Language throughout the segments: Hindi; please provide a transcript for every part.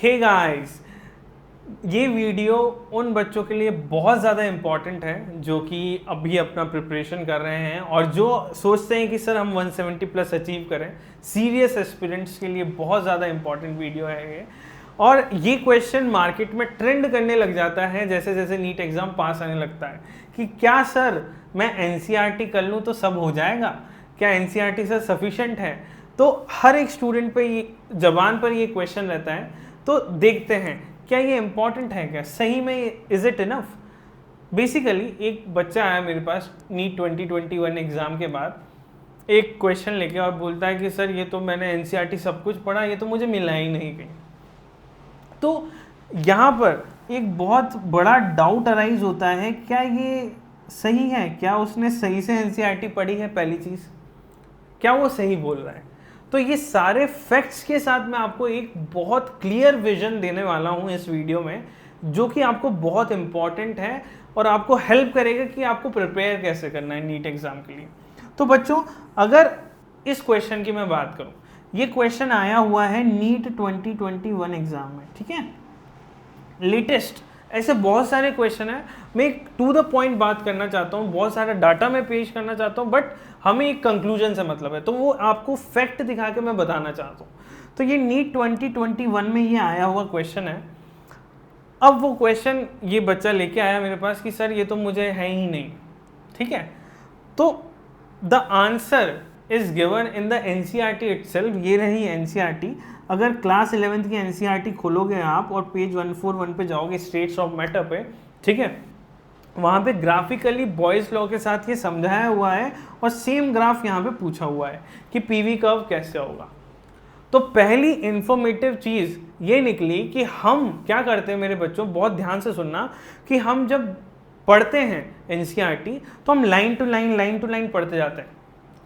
हे गाइस, ये वीडियो उन बच्चों के लिए बहुत ज़्यादा इम्पॉर्टेंट है जो कि अभी अपना प्रिपरेशन कर रहे हैं और जो सोचते हैं कि सर हम 170 प्लस अचीव करें। सीरियस एस्पिरेंट्स के लिए बहुत ज़्यादा इम्पॉर्टेंट वीडियो है ये। और ये क्वेश्चन मार्केट में ट्रेंड करने लग जाता है जैसे जैसे नीट एग्ज़ाम पास आने लगता है कि क्या सर मैं एनसीईआरटी कर लूँ तो सब हो जाएगा, क्या एनसीईआरटी सर सफिशेंट है। तो हर एक स्टूडेंट पे ये जबान पर ये क्वेश्चन रहता है। तो देखते हैं क्या ये इम्पॉर्टेंट है, क्या सही में इज़ इट इनफ। बेसिकली एक बच्चा आया मेरे पास नीट 2021 एग्ज़ाम के बाद एक क्वेश्चन लेके और बोलता है कि सर ये तो मैंने एनसीईआरटी सब कुछ पढ़ा, ये तो मुझे मिला ही नहीं कहीं। तो यहाँ पर एक बहुत बड़ा डाउट अराइज होता है, क्या ये सही है, क्या उसने सही से एनसीईआरटी पढ़ी है, पहली चीज़ क्या वो सही बोल रहा है। तो ये सारे फैक्ट्स के साथ मैं आपको एक बहुत क्लियर विजन देने वाला हूँ इस वीडियो में, जो कि आपको बहुत इंपॉर्टेंट है और आपको हेल्प करेगा कि आपको प्रिपेयर कैसे करना है नीट एग्ज़ाम के लिए। तो बच्चों, अगर इस क्वेश्चन की मैं बात करूँ, ये क्वेश्चन आया हुआ है नीट 2021 एग्ज़ाम में, ठीक है, लेटेस्ट। ऐसे बहुत सारे क्वेश्चन है, मैं एक टू द पॉइंट बात करना चाहता हूँ, बहुत सारा डाटा मैं पेश करना चाहता हूँ, बट हमें एक कंक्लूजन से मतलब है, तो वो आपको फैक्ट दिखा के मैं बताना चाहता हूँ। तो ये नीट 2021 में ये आया हुआ क्वेश्चन है। अब वो क्वेश्चन ये बच्चा लेके आया मेरे पास कि सर ये तो मुझे है ही नहीं, ठीक है। तो the answer is given in the NCERT itself. ये रही एनसीईआरटी। अगर क्लास 11th की एनसीईआरटी खोलोगे आप और पेज 141 पे जाओगे, स्टेट्स ऑफ मैटर पे, ठीक है, वहाँ पे ग्राफिकली बॉयज़ लॉ के साथ ये समझाया हुआ है और सेम ग्राफ यहाँ पे पूछा हुआ है कि पीवी कर्व कैसे होगा। तो पहली इंफॉर्मेटिव चीज़ ये निकली कि हम क्या करते हैं मेरे बच्चों, बहुत ध्यान से सुनना, कि हम जब पढ़ते हैं एनसीईआरटी तो हम लाइन टू लाइन पढ़ते जाते हैं।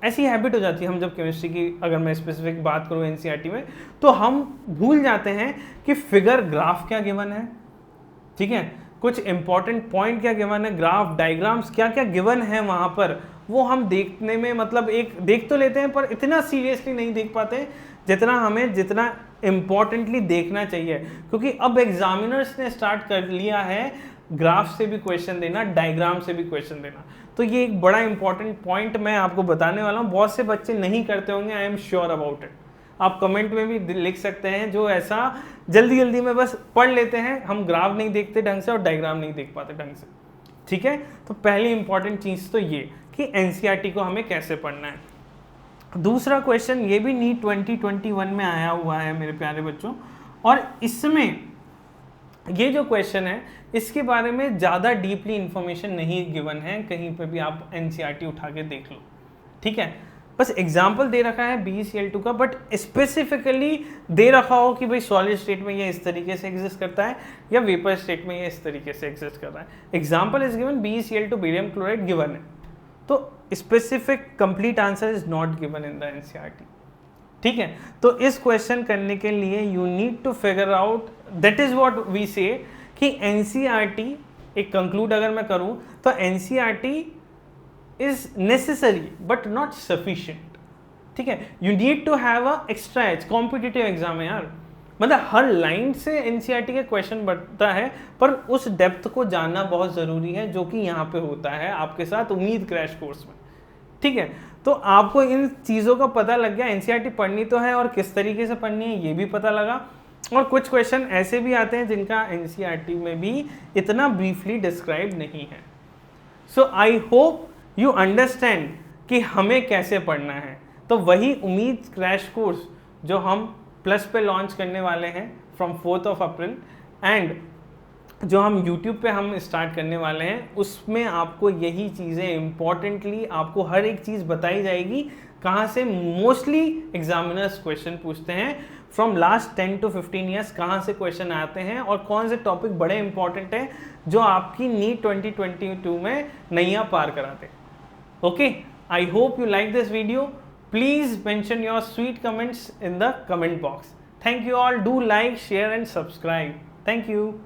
ऐसी हैबिट हो जाती है। हम जब केमिस्ट्री की अगर मैं स्पेसिफिक बात करूँ एनसीईआरटी में, तो हम भूल जाते हैं कि फिगर ग्राफ क्या गिवन है, ठीक है, कुछ इंपॉर्टेंट पॉइंट क्या गिवन है, ग्राफ डायग्राम्स क्या क्या गिवन है वहाँ पर, वो हम देखने में मतलब एक देख तो लेते हैं पर इतना सीरियसली नहीं देख पाते जितना इम्पॉर्टेंटली देखना चाहिए। क्योंकि अब एग्जामिनर्स ने स्टार्ट कर लिया है ग्राफ से भी क्वेश्चन देना, डायग्राम से भी क्वेश्चन देना। तो ये एक बड़ा इंपॉर्टेंट पॉइंट मैं आपको बताने वाला हूँ। बहुत से बच्चे नहीं करते होंगे, I am sure about it. आप कमेंट में भी लिख सकते हैं जो ऐसा जल्दी में बस पढ़ लेते हैं, हम ग्राफ नहीं देखते ढंग से और डायग्राम नहीं देख पाते ढंग से, ठीक है। तो पहली इंपॉर्टेंट चीज़ तो ये कि एनसीईआरटी को हमें कैसे पढ़ना है। दूसरा क्वेश्चन ये भी नीट 2021 में आया हुआ है मेरे प्यारे बच्चों, और इसमें ये जो क्वेश्चन है इसके बारे में ज़्यादा डीपली इंफॉर्मेशन नहीं गिवन है, कहीं पे भी आप एनसीईआरटी उठा के देख लो, ठीक है। बस एग्जाम्पल दे रखा है BECL2 का, बट स्पेसिफिकली दे रखा हो कि भाई सॉलिड स्टेट में ये इस तरीके से एग्जिस्ट करता है या वेपर स्टेट में ये इस तरीके से एग्जिस्ट करता है। Example is given BECL2 barium chloride given है, तो specific complete answer is not given in the NCERT, ठीक है। तो इस क्वेश्चन करने के लिए you need to figure out, that is what we say कि एनसीईआरटी, एक कंक्लूड अगर मैं करूं तो NCERT is necessary but not sufficient, ठीक है। You need to have a extra edge, competitive exam है यार, मतलब हर लाइन से एनसीईआरटी के क्वेश्चन बढ़ता है, पर उस डेप्थ को जानना बहुत ज़रूरी है जो कि यहाँ पे होता है आपके साथ उम्मीद क्रैश कोर्स में, ठीक है। तो आपको इन चीज़ों का पता लग गया, एनसीईआरटी पढ़नी तो है और किस तरीके से पढ़नी है ये भी पता लगा। और कुछ क्वेश्चन ऐसे भी आते हैं जिनका एनसीईआरटी में भी इतना ब्रीफली डिस्क्राइब नहीं है। सो आई होप यू अंडरस्टैंड कि हमें कैसे पढ़ना है। तो वही उम्मीद क्रैश कोर्स जो हम प्लस पे लॉन्च करने वाले हैं फ्रॉम 4 अप्रैल, एंड जो हम YouTube पे हम स्टार्ट करने वाले हैं, उसमें आपको यही चीज़ें इम्पॉर्टेंटली आपको हर एक चीज़ बताई जाएगी, कहाँ से मोस्टली एग्जामिनर्स क्वेश्चन पूछते हैं फ्रॉम लास्ट 10 to 15 ईयर्स, कहाँ से क्वेश्चन आते हैं और कौन से टॉपिक बड़े इंपॉर्टेंट हैं जो आपकी नीट 2022 में नैया पार कराते। Okay, I hope you like this video. Please mention your sweet comments in the comment box. Thank you all. Do like, share and subscribe. Thank you.